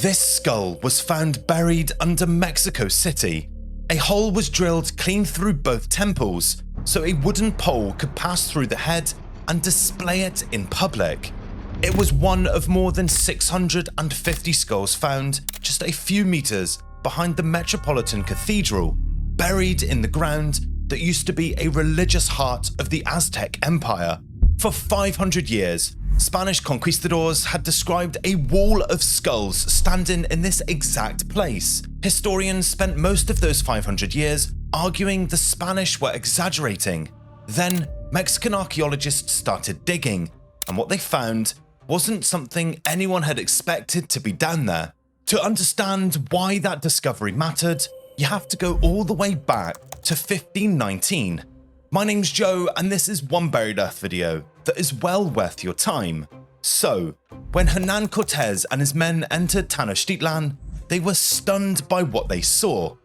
This skull was found buried under Mexico City. A hole was drilled clean through both temples, so a wooden pole could pass through the head and display it in public. It was one of more than 650 skulls found just a few meters behind the Metropolitan Cathedral, buried in the ground that used to be a religious heart of the Aztec Empire. For 500 years, Spanish conquistadors had described a wall of skulls standing in this exact place. Historians spent most of those 500 years arguing the Spanish were exaggerating. Then, Mexican archaeologists started digging, and what they found wasn't something anyone had expected to be down there. To understand why that discovery mattered, you have to go all the way back to 1519. My name's Joe, and this is one Buried Earth video that is well worth your time. So, when Hernan Cortez and his men entered Tenochtitlan, they were stunned by what they saw.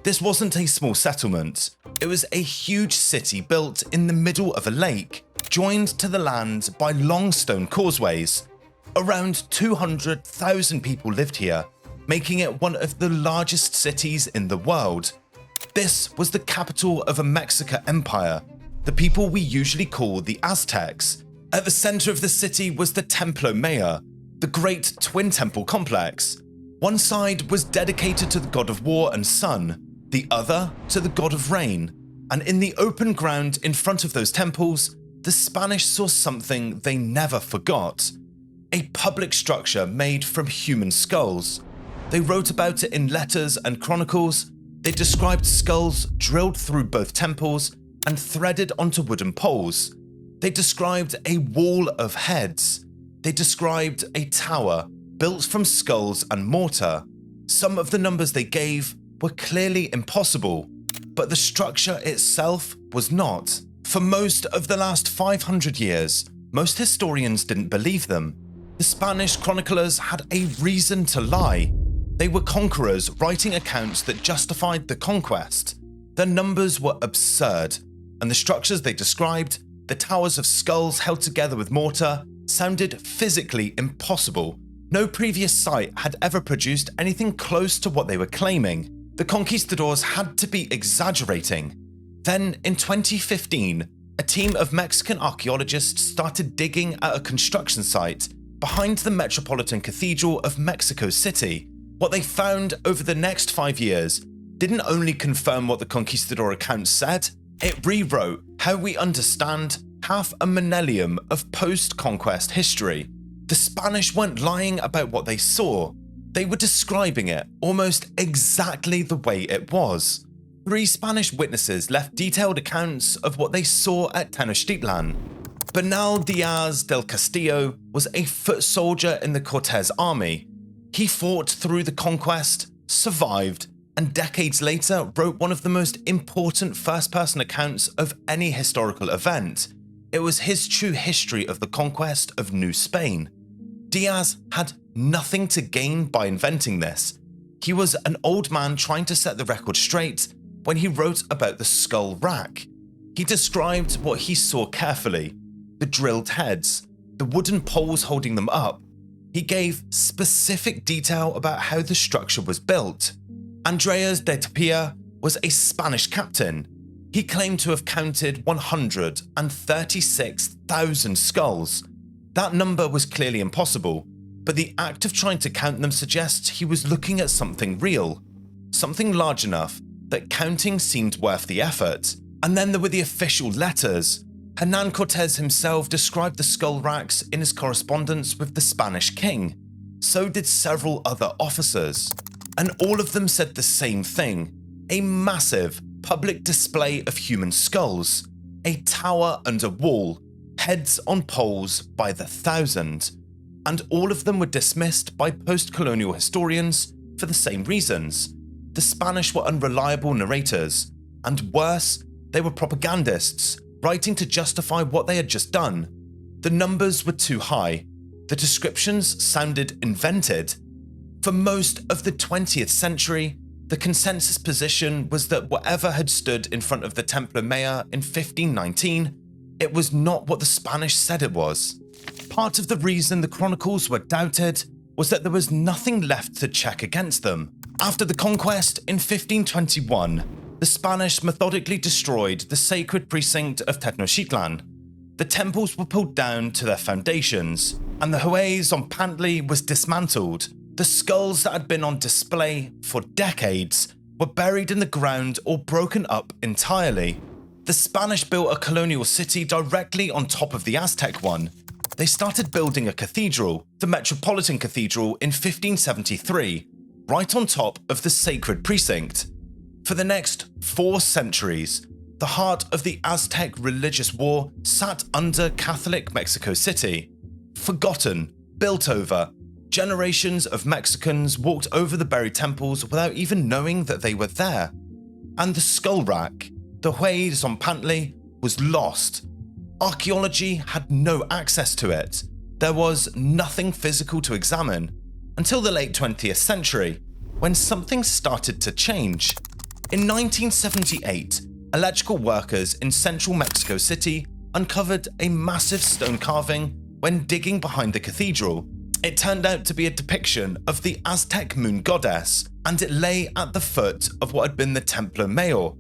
This wasn't a small settlement. It was a huge city built in the middle of a lake, joined to the land by long stone causeways. Around 200,000 people lived here, making it one of the largest cities in the world. This was the capital of a Mexican empire, the people we usually call the Aztecs. At the center of the city was the Templo Mayor, the great twin temple complex. One side was dedicated to the god of war and sun, the other to the god of rain. And in the open ground in front of those temples, the Spanish saw something they never forgot: a public structure made from human skulls. They wrote about it in letters and chronicles. They described skulls drilled through both temples and threaded onto wooden poles. They described a wall of heads. They described a tower built from skulls and mortar. Some of the numbers they gave were clearly impossible, but the structure itself was not. For most of the last 500 years, most historians didn't believe them. The Spanish chroniclers had a reason to lie. They were conquerors writing accounts that justified the conquest. Their numbers were absurd, and the structures they described, the towers of skulls held together with mortar, sounded physically impossible. No previous site had ever produced anything close to what they were claiming. The conquistadors had to be exaggerating. Then, in 2015, a team of Mexican archaeologists started digging at a construction site behind the Metropolitan Cathedral of Mexico City. What they found over the next 5 years didn't only confirm what the conquistador account said, it rewrote how we understand half a millennium of post-conquest history. The Spanish weren't lying about what they saw. They were describing it almost exactly the way it was. 3 Spanish witnesses left detailed accounts of what they saw at Tenochtitlan. Bernal Diaz del Castillo was a foot soldier in the Cortez army. He fought through the conquest, survived, and decades later wrote one of the most important first-person accounts of any historical event. It was his true history of the conquest of New Spain. Diaz had nothing to gain by inventing this. He was an old man trying to set the record straight when he wrote about the skull rack. He described what he saw carefully: the drilled heads, the wooden poles holding them up. He gave specific detail about how the structure was built. Andres de Tapia was a Spanish captain. He claimed to have counted 136,000 skulls. That number was clearly impossible, but the act of trying to count them suggests he was looking at something real, something large enough that counting seemed worth the effort. And then there were the official letters. Hernan Cortez himself described the skull racks in his correspondence with the Spanish king. So did several other officers. And all of them said the same thing: a massive public display of human skulls, a tower and a wall, heads on poles by the thousand. And all of them were dismissed by post-colonial historians for the same reasons. The Spanish were unreliable narrators, and worse, they were propagandists, writing to justify what they had just done. The numbers were too high. The descriptions sounded invented. For most of the 20th century, the consensus position was that whatever had stood in front of the Templo Mayor in 1519, it was not what the Spanish said it was. Part of the reason the chronicles were doubted was that there was nothing left to check against them. After the conquest in 1521, the Spanish methodically destroyed the sacred precinct of Tenochtitlan. The temples were pulled down to their foundations, and the Hueyi Tzompantli was dismantled. The skulls that had been on display for decades were buried in the ground or broken up entirely. The Spanish built a colonial city directly on top of the Aztec one. They started building a cathedral, the Metropolitan Cathedral, in 1573, right on top of the sacred precinct. For the next 4 centuries, the heart of the Aztec religious war sat under Catholic Mexico City. Forgotten, built over, generations of Mexicans walked over the buried temples without even knowing that they were there. And the skull rack, the Hueyi Tzompantli, was lost. Archaeology had no access to it. There was nothing physical to examine until the late 20th century, when something started to change. In 1978, electrical workers in central Mexico City uncovered a massive stone carving when digging behind the cathedral. It turned out to be a depiction of the Aztec moon goddess, and it lay at the foot of what had been the Templo Mayor.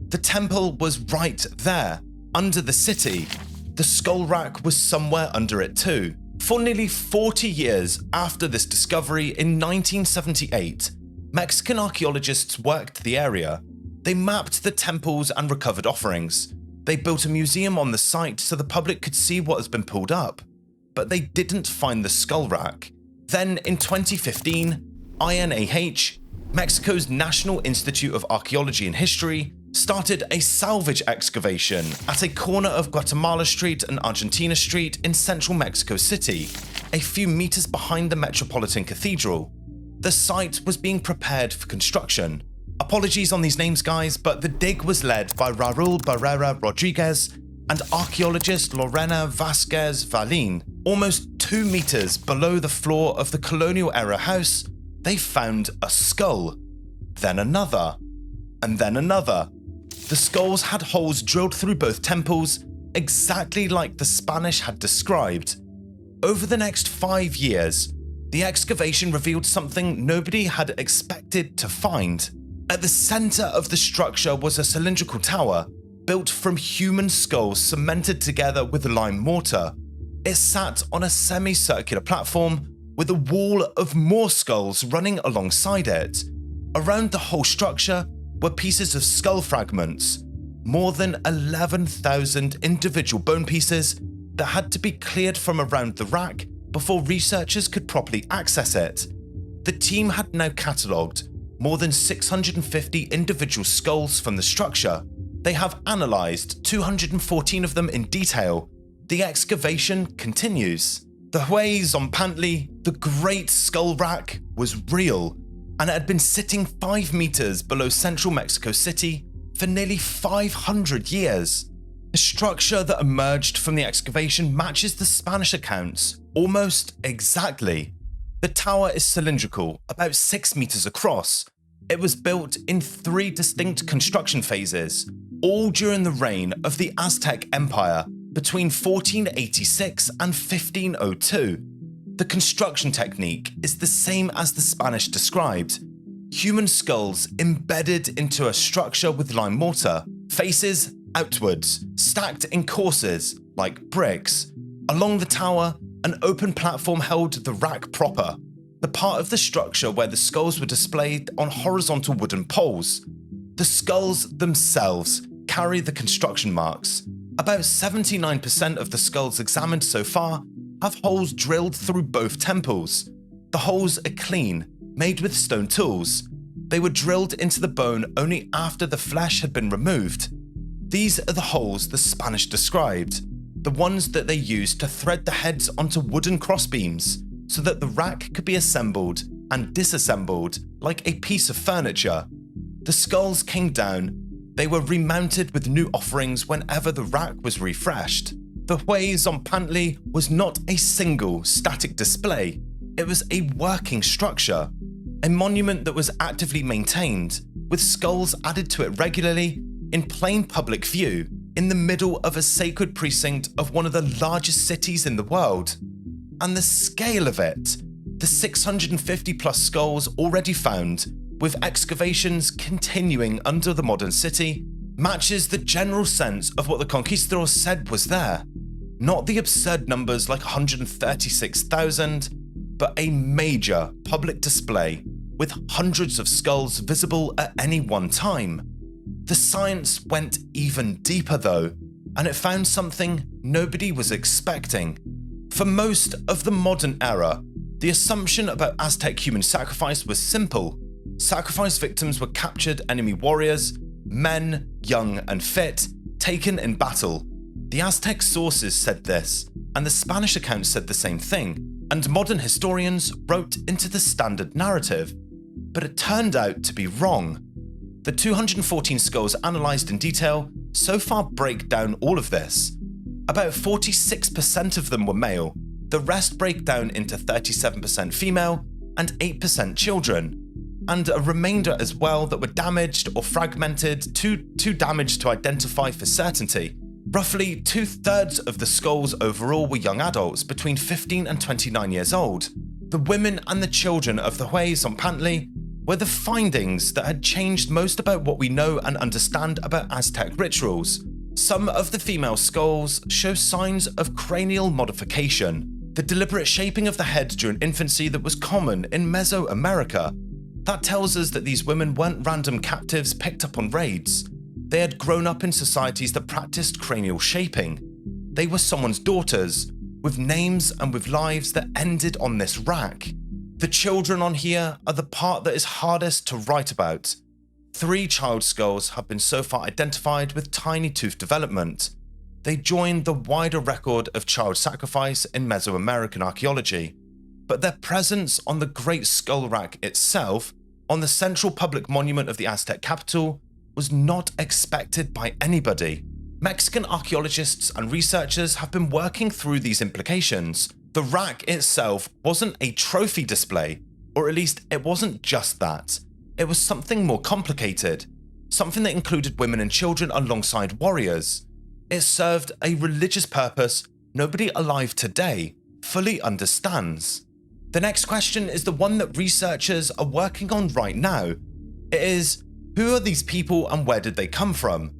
The temple was right there, under the city. The skull rack was somewhere under it too. For nearly 40 years after this discovery in 1978, Mexican archaeologists worked the area. They mapped the temples and recovered offerings. They built a museum on the site so the public could see what has been pulled up. But they didn't find the skull rack. Then in 2015, INAH, Mexico's National Institute of Archaeology and History, started a salvage excavation at a corner of Guatemala Street and Argentina Street in central Mexico City, a few meters behind the Metropolitan Cathedral. The site was being prepared for construction. Apologies on these names, guys, but the dig was led by Raul Barrera Rodriguez and archaeologist Lorena Vasquez Valin. Almost 2 meters below the floor of the colonial-era house, they found a skull, then another, and then another. The skulls had holes drilled through both temples, exactly like the Spanish had described. Over the next 5 years, the excavation revealed something nobody had expected to find. At the center of the structure was a cylindrical tower, built from human skulls cemented together with lime mortar. It sat on a semicircular platform with a wall of more skulls running alongside it. Around the whole structure were pieces of skull fragments, more than 11,000 individual bone pieces that had to be cleared from around the rack before researchers could properly access it. The team had now catalogued more than 650 individual skulls from the structure. They have analysed 214 of them in detail. The excavation continues. The Hueyi Tzompantli, the Great Skull Rack, was real, and it had been sitting 5 meters below central Mexico City for nearly 500 years. The structure that emerged from the excavation matches the Spanish accounts almost exactly. The tower is cylindrical, about 6 meters across. It was built in 3 distinct construction phases, all during the reign of the Aztec Empire between 1486 and 1502. The construction technique is the same as the Spanish described. Human skulls embedded into a structure with lime mortar, faces outwards, stacked in courses like bricks. Along the tower, an open platform held the rack proper, the part of the structure where the skulls were displayed on horizontal wooden poles. The skulls themselves carry the construction marks. About 79% of the skulls examined so far have holes drilled through both temples. The holes are clean, made with stone tools. They were drilled into the bone only after the flesh had been removed. These are the holes the Spanish described, the ones that they used to thread the heads onto wooden crossbeams so that the rack could be assembled and disassembled like a piece of furniture. The skulls came down. They were remounted with new offerings whenever the rack was refreshed. The Hueyi Tzompantli was not a single static display. It was a working structure, a monument that was actively maintained, with skulls added to it regularly in plain public view, in the middle of a sacred precinct of one of the largest cities in the world. And the scale of it, The 650 plus skulls already found, with excavations continuing under the modern city, matches the general sense of what the conquistadors said was there. Not the absurd numbers like 136,000, but a major public display with hundreds of skulls visible at any one time. The science went even deeper though, and it found something nobody was expecting. For most of the modern era, the assumption about Aztec human sacrifice was simple. Sacrifice victims were captured enemy warriors, men, young and fit, taken in battle. The Aztec sources said this, and the Spanish accounts said the same thing, and modern historians wrote into the standard narrative. But it turned out to be wrong. The 214 skulls analysed in detail so far break down all of this. About 46% of them were male, the rest break down into 37% female and 8% children, and a remainder as well that were damaged or fragmented, too damaged to identify for certainty. Roughly 2/3 of the skulls overall were young adults between 15 and 29 years old. The women and the children of the Hueyi Tzompantli were the findings that had changed most about what we know and understand about Aztec rituals. Some of the female skulls show signs of cranial modification, the deliberate shaping of the head during infancy that was common in Mesoamerica. That tells us that these women weren't random captives picked up on raids. They had grown up in societies that practiced cranial shaping. They were someone's daughters, with names and with lives that ended on this rack. The children on here are the part that is hardest to write about. 3 child skulls have been so far identified with tiny tooth development. They join the wider record of child sacrifice in Mesoamerican archaeology. But their presence on the Great Skull Rack itself, on the central public monument of the Aztec capital, was not expected by anybody. Mexican archaeologists and researchers have been working through these implications. The rack itself wasn't a trophy display, or at least it wasn't just that. It was something more complicated, something that included women and children alongside warriors. It served a religious purpose nobody alive today fully understands. The next question is the one that researchers are working on right now. It is, who are these people and where did they come from?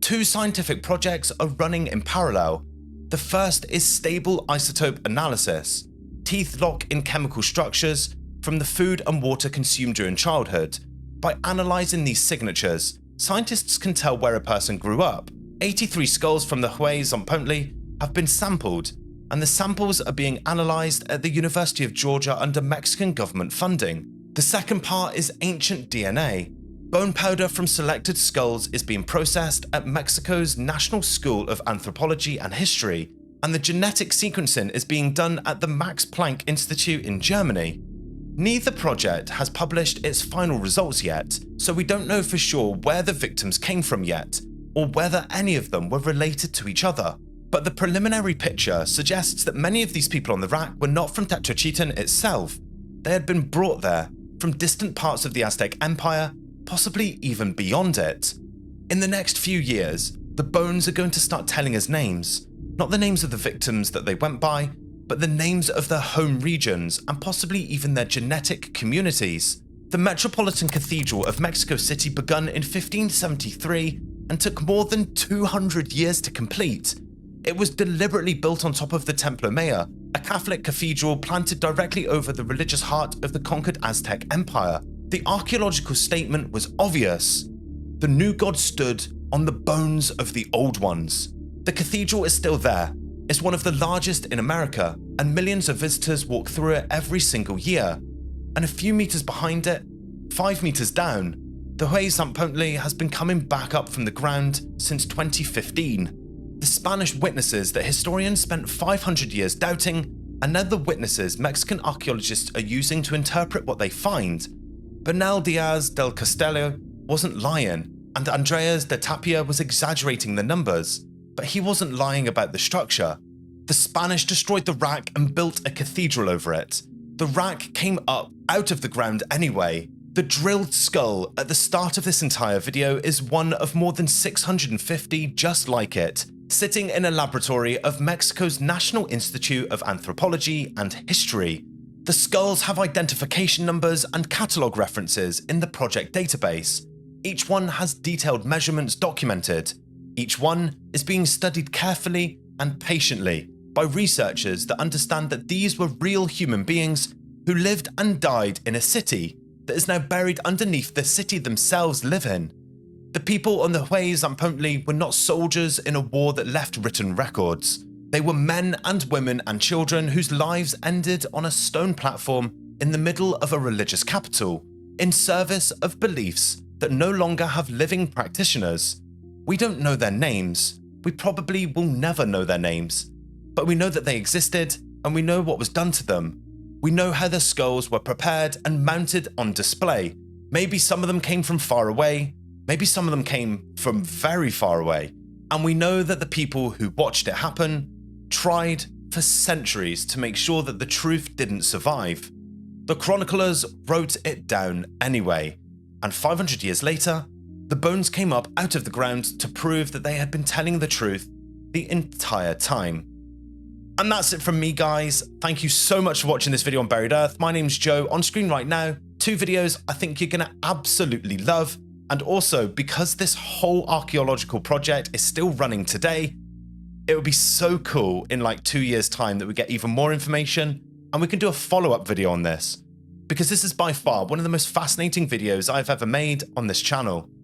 2 scientific projects are running in parallel. The first is stable isotope analysis, teeth lock in chemical structures from the food and water consumed during childhood. By analysing these signatures, scientists can tell where a person grew up. 83 skulls from the Hueyi Tzompantli have been sampled, and the samples are being analysed at the University of Georgia under Mexican government funding. The second part is ancient DNA. Bone powder from selected skulls is being processed at Mexico's National School of Anthropology and History, and the genetic sequencing is being done at the Max Planck Institute in Germany. Neither project has published its final results yet, so we don't know for sure where the victims came from yet, or whether any of them were related to each other. But the preliminary picture suggests that many of these people on the rack were not from Tenochtitlan itself. They had been brought there from distant parts of the Aztec Empire, possibly even beyond it. In the next few years, the bones are going to start telling us names, not the names of the victims that they went by, but the names of their home regions and possibly even their genetic communities. The Metropolitan Cathedral of Mexico City begun in 1573 and took more than 200 years to complete. It was deliberately built on top of the Templo Mayor, a Catholic cathedral planted directly over the religious heart of the conquered Aztec Empire. The archaeological statement was obvious. The new god stood on the bones of the old ones. The cathedral is still there. It's one of the largest in America, and millions of visitors walk through it every single year. And a few meters behind it, 5 meters down, the Hueyi Tzompantli has been coming back up from the ground since 2015. The Spanish witnesses that historians spent 500 years doubting, and now the witnesses Mexican archaeologists are using to interpret what they find. Bernal Diaz del Castillo wasn't lying, and Andreas de Tapia was exaggerating the numbers, but he wasn't lying about the structure. The Spanish destroyed the rack and built a cathedral over it. The rack came up out of the ground anyway. The drilled skull at the start of this entire video is one of more than 650 just like it, sitting in a laboratory of Mexico's National Institute of Anthropology and History. The skulls have identification numbers and catalogue references in the project database. Each one has detailed measurements documented. Each one is being studied carefully and patiently by researchers that understand that these were real human beings who lived and died in a city that is now buried underneath the city themselves live in. The people on the Hueyi Tzompantli were not soldiers in a war that left written records. They were men and women and children whose lives ended on a stone platform in the middle of a religious capital, in service of beliefs that no longer have living practitioners. We don't know their names. We probably will never know their names. But we know that they existed, and we know what was done to them. We know how their skulls were prepared and mounted on display. Maybe some of them came from far away. Maybe some of them came from very far away. And we know that the people who watched it happen tried for centuries to make sure that the truth didn't survive. The chroniclers wrote it down anyway, and 500 years later, the bones came up out of the ground to prove that they had been telling the truth the entire time. And that's it from me, guys. Thank you so much for watching this video on Buried Earth. My name's Joe. On screen right now, 2 videos I think you're going to absolutely love. And also, because this whole archaeological project is still running today, it would be so cool in like 2 years' time that we get even more information and we can do a follow-up video on this. Because this is by far one of the most fascinating videos I've ever made on this channel.